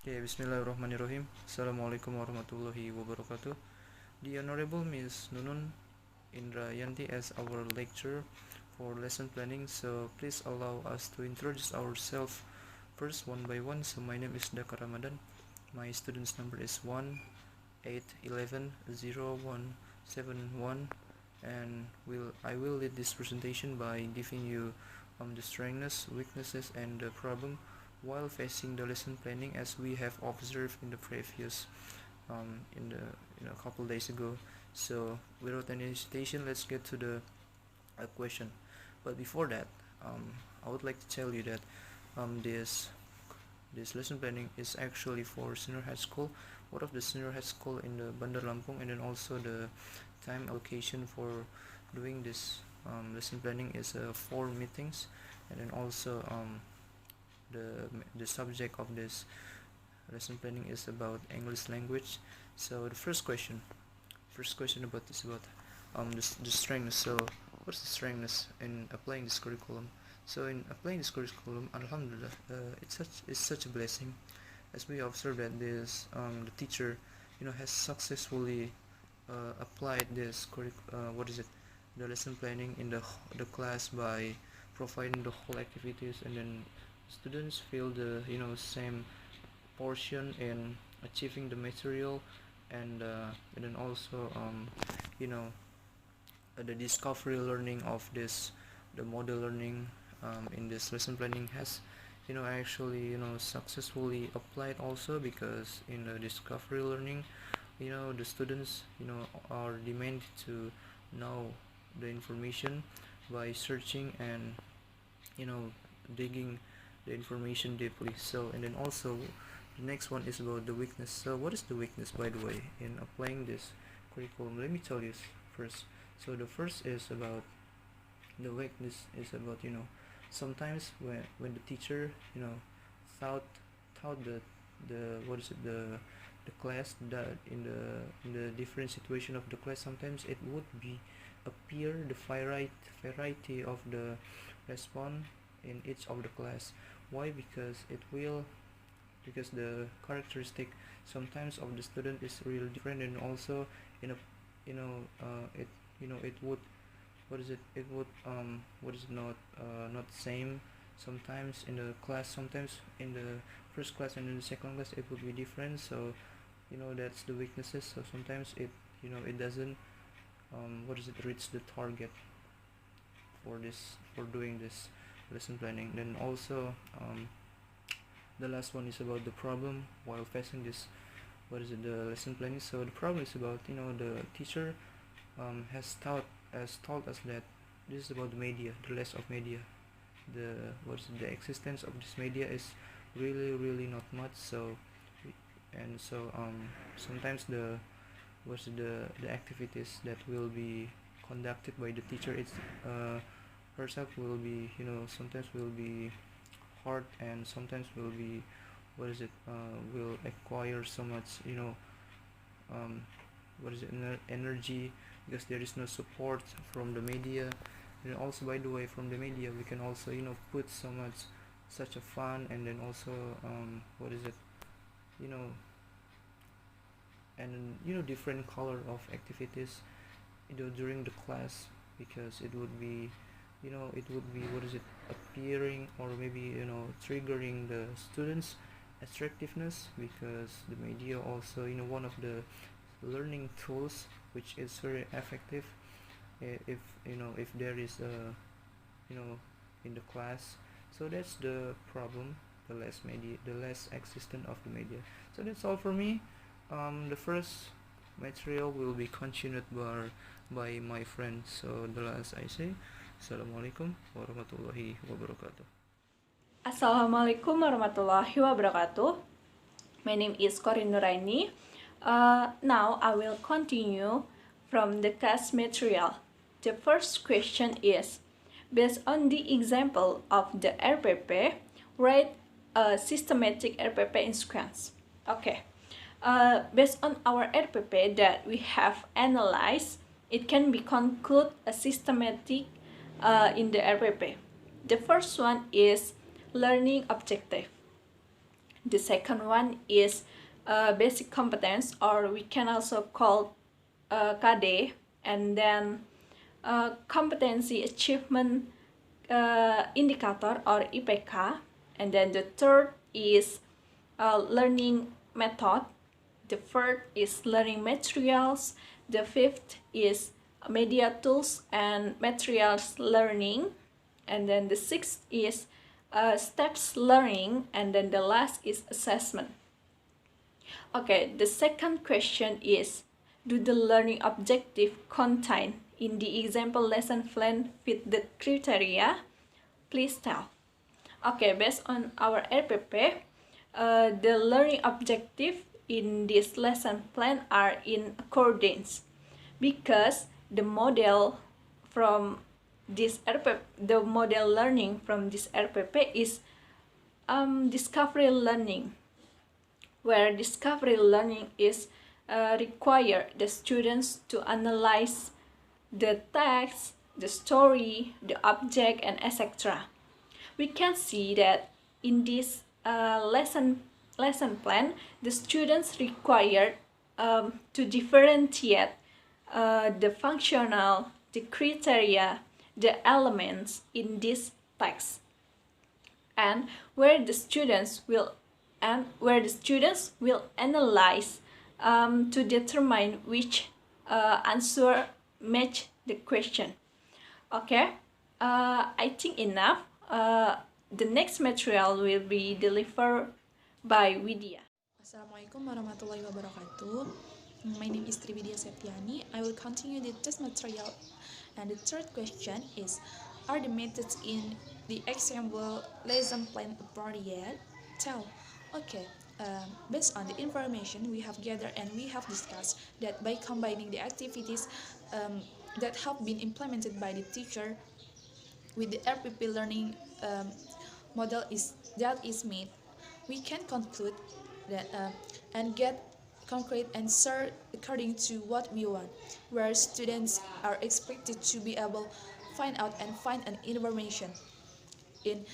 Okay, Bismillahirrahmanirrahim. Assalamu'alaikum warahmatullahi wabarakatuh. The Honorable Miss Nunun Indrayanti as our lecturer for lesson planning. So please allow us to introduce ourselves first one by one. So my name is Daka Ramadhan. My student's number is 1811071, and I will lead this presentation by giving you the strengths, weaknesses, and the problem while facing the lesson planning, as we have observed in the previous in the a couple days ago. So without any hesitation, let's get to the question. But before that, I would like to tell you that this lesson planning is actually for senior high school, one of the senior high school in the Bandar Lampung, and then also the time allocation for doing this lesson planning is 4 meetings, and then also the subject of this lesson planning is about English language. So the first question about this about the strengths. So what's the strengths in applying this curriculum? So in applying this curriculum, Alhamdulillah, it's such a blessing, as we observe that this the teacher has successfully applied this the lesson planning in the class by providing the whole activities, and then students feel the same portion in achieving the material, and then also the discovery learning of the model learning in this lesson planning has actually successfully applied also, because in the discovery learning the students are demanded to know the information by searching and digging the information deeply. So, and then also the next one is about the weakness. So what is the weakness, by the way, in applying this curriculum? Let me tell you first. So the first is about the weakness is about sometimes when the teacher thought the the class, that in the different situation of the class, sometimes it would be appear the variety of the response in each of the class. Why? Because the characteristic sometimes of the student is really different, and also in a it would not same sometimes in the class, sometimes in the first class and in the second class it would be different. So that's the weaknesses. So sometimes it doesn't reach the target for doing this lesson planning. Then also the last one is about the problem while facing this the lesson planning. So the problem is about the teacher has told us that this is about the media, the less of media, the existence of this media is really not much. So sometimes the activities that will be conducted by the teacher, it's herself will be sometimes will be hard, and sometimes will be will acquire so much energy, because there is no support from the media. And also, by the way, from the media we can also put so much such a fun, and then also and different color of activities during the class, because it would be appearing, or maybe triggering the students attractiveness, because the media also one of the learning tools which is very effective if there is a in the class. So that's the problem, the less existence of the media. So that's all for me. The first material will be continued by my friend. So the last I say, Assalamu'alaikum warahmatullahi wabarakatuh. Assalamualaikum warahmatullahi wabarakatuh. My name is Qori Nuraini. Now I will continue from the class material. The first question is, based on the example of the RPP, write a systematic RPP in sequence. Okay. Based on our RPP that we have analyzed, it can be conclude a systematic in the RPP. The first one is learning objective. The second one is basic competence, or we can also call KD, and then competency achievement indicator, or IPK. And then the third is learning method. The fourth is learning materials. The fifth is media tools and materials learning. And then the sixth is steps learning. And then the last is assessment. Okay, the second question is, do the learning objective contained in the example lesson plan fit the criteria? Please tell. Okay, based on our RPP, the learning objective in this lesson plan are in accordance, because the model from this RPP, the model learning from this RPP is discovery learning, where discovery learning is require the students to analyze the text, the story, the object, and etc. We can see that in this lesson plan, the students required to differentiate the functional, the criteria, the elements in this text, and where the students will analyze to determine which answer match the question. Okay, I think enough. The next material will be delivered by Widia. Assalamu'alaikum warahmatullahi wabarakatuh. My name is Widia Septiyani. I will continue the test material. And the third question is, are the methods in the example lesson plan appropriate? Tell. Okay, based on the information we have gathered and we have discussed, that by combining the activities that have been implemented by the teacher with the RPP learning model that is made, we can conclude that and get concrete answer according to what we want, where students are expected to be able find out and find an information. In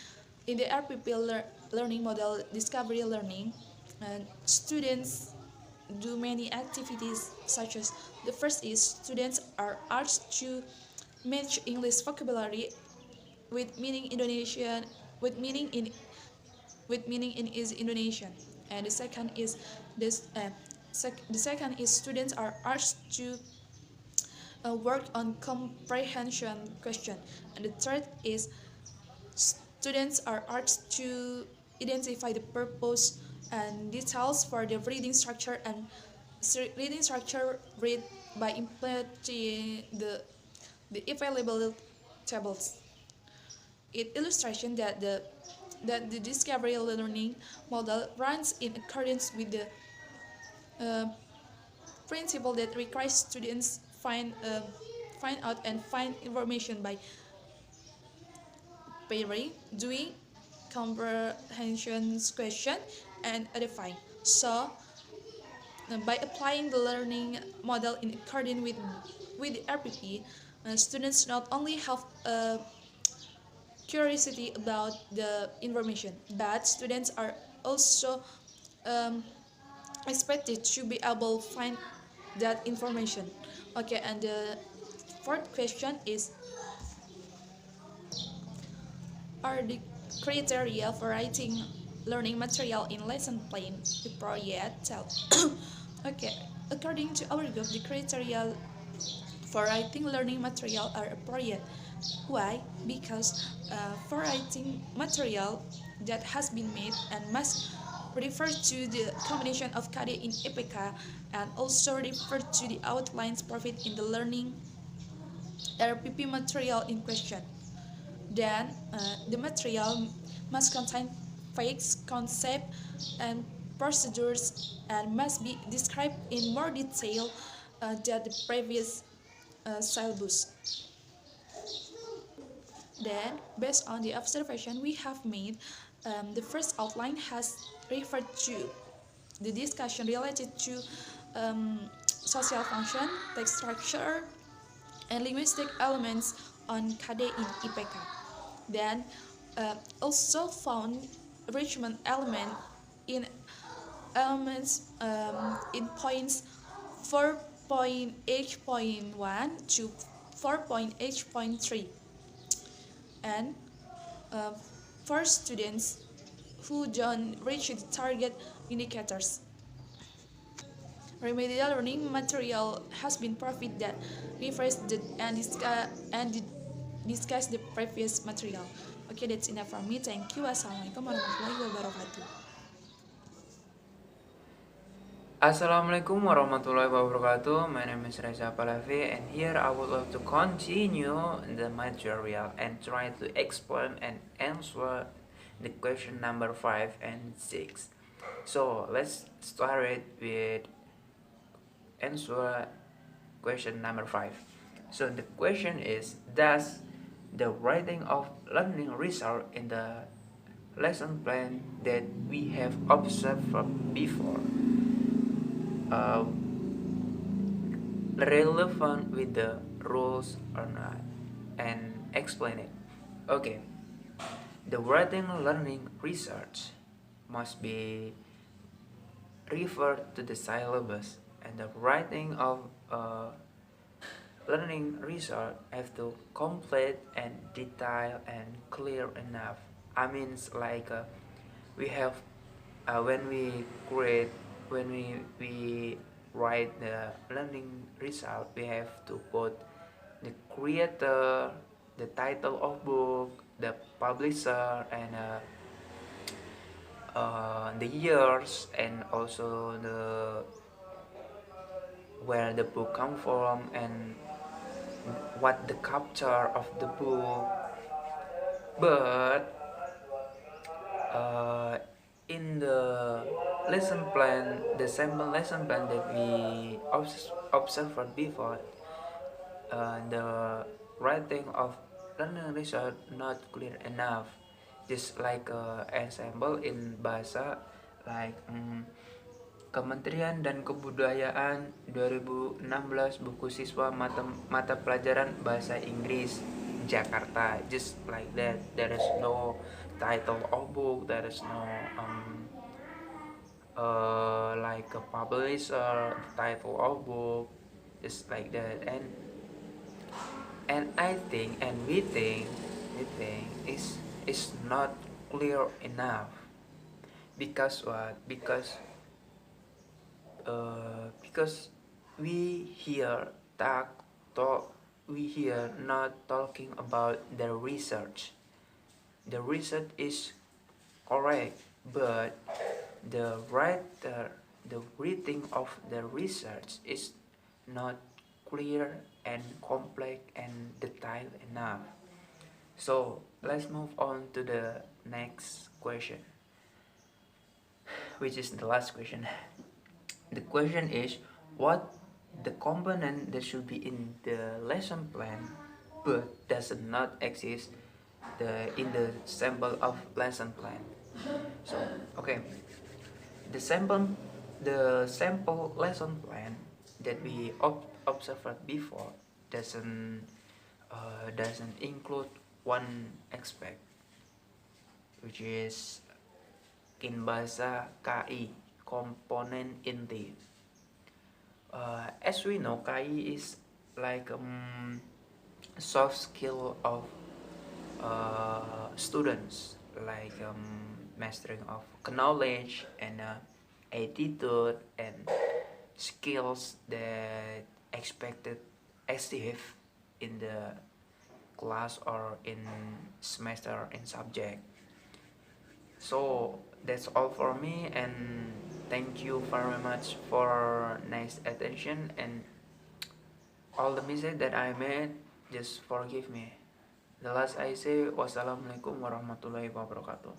the RPP learning model, discovery learning, students do many activities, such as the first is students are asked to match English vocabulary with meaning Indonesian is Indonesian, and the second is students are asked to work on comprehension question, and the third is students are asked to identify the purpose and details for the reading structure, and reading structure read by implementing the available tables. It illustration that the discovery learning model runs in accordance with the principle that requires students find out and find information by pairing, doing comprehension question, and identifying. So, by applying the learning model in accordance with the RPP, students not only have curiosity about the information, but students are also expected to be able to find that information. Okay, and the fourth question is, are the criteria for writing learning material in lesson plan appropriate? Okay, according to our group, the criteria for writing learning material are appropriate. Why? Because for writing material that has been made and must refer to the combination of KD in IPK, and also refer to the outlines provided in the learning RPP material in question. Then the material must contain facts, concepts, and procedures, and must be described in more detail than the previous syllabus. Then, based on the observation we have made, the first outline has referred to the discussion related to social function, text structure, and linguistic elements on KD in IPK. Then, also found enrichment element in elements in points 4.h.1 to 4.h.3, and uh, for students who don't reach the target indicators. Remedial learning material has been provided that refers and discuss the previous material. Okay, that's enough from me. Thank you. Assalamualaikum warahmatullahi wabarakatuh. Assalamualaikum warahmatullahi wabarakatuh. My name is Reza Palevi, and here I would like to continue the material and try to explain and answer the question number 5 and 6. So let's start it with answer question number 5. So the question is, does the writing of learning result in the lesson plan that we have observed before relevant with the rules or not, and explain it. Okay, the writing learning research must be referred to the syllabus, and the writing of learning research have to complete and detailed and clear enough. I mean, like we have when we create when we write the learning result, we have to put the creator, the title of book, the publisher, and the years, and also the where the book come from, and what the capture of the book. But uh, in the lesson plan, the sample lesson plan that we observed before, the writing of learning result not clear enough. Just like example in bahasa, like Kementerian dan Kebudayaan 2016 buku siswa mata pelajaran bahasa Inggris Jakarta, just like that. There is no title of book, there is no like a publisher, title of book, just like that. And I think, and we think is not clear enough. Because what? Because we here talk we here not talking about the research. The research is correct, but the writer, the reading of the research is not clear and complex and detailed enough. So let's move on to the next question, which is the last question. The question is, what the component that should be in the lesson plan but does not exist in the sample of lesson plan. So okay, the sample lesson plan that we observed before doesn't include one aspect, which is in bahasa KI, component inti. As we know, KI is like soft skill of students, like mastering of knowledge and attitude and skills that expected achieve in the class or in semester in subject. So that's all for me, and thank you very much for nice attention, and all the mistake that I made, just forgive me. The last I say, wassalamualaikum warahmatullahi wabarakatuh.